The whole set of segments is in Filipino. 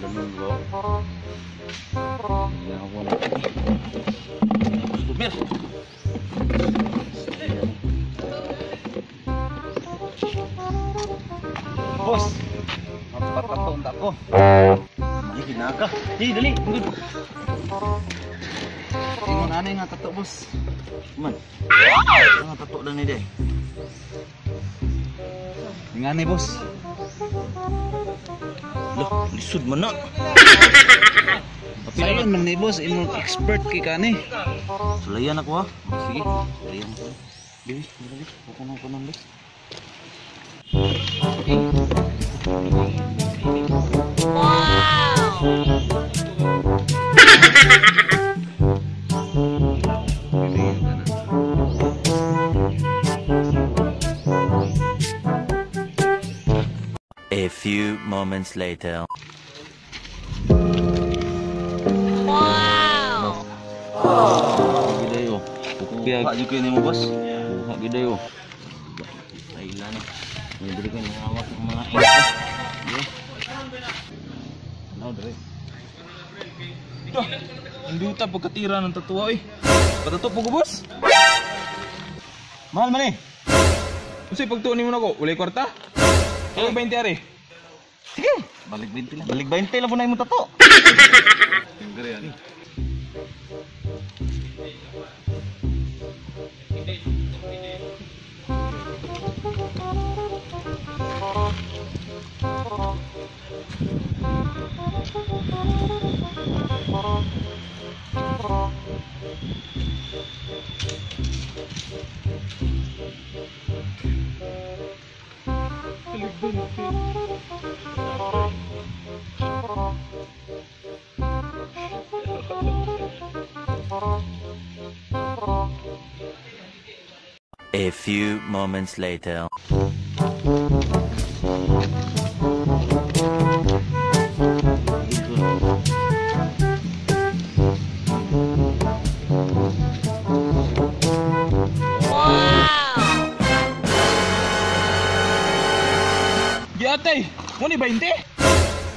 Domingo. Yan ako na. Dumir. Bos, magpatato ako. May ginaka. Dali, dali. Ingon anay nga tato, bos. Man. Nga tato lang ni day. Ingani, bos. Loh, lisod man na. Sayon man ni boss, imong expert kay kani. Sulayan ako ha. Sige, sulayan ako. Dili, dili. Kuno kuno boss. A few moments later. Gidayo. Pukpiag ayo kini mo boss. Gidayo. Ay ilan ni. Dili ko ni awak mga ito. Ano dire? Ito. Hindi uta pagkatira ng tatuwa oy. Patato po ko boss. Mahal man eh. Unsay pagtuon mo nako? Walay kwarta? Balik 20 ari. Sige, balik 20 lang. Balik 20 lang po na imong tato. Gere ani. A few moments later. Giatay, mo ni 20?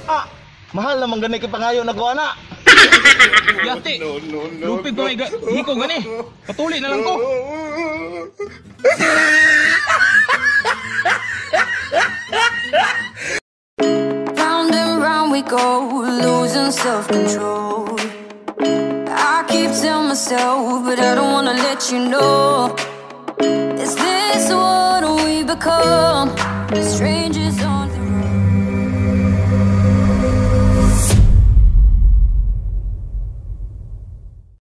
Ah, mahal naman ganay kay pangayo na ko ana. Yati, lupig ko may hiko gani. Patuli na lang ko. Round and round we go, losing self-control. I keep telling myself, but I don't wanna let you know. Is this what we become? Strangers on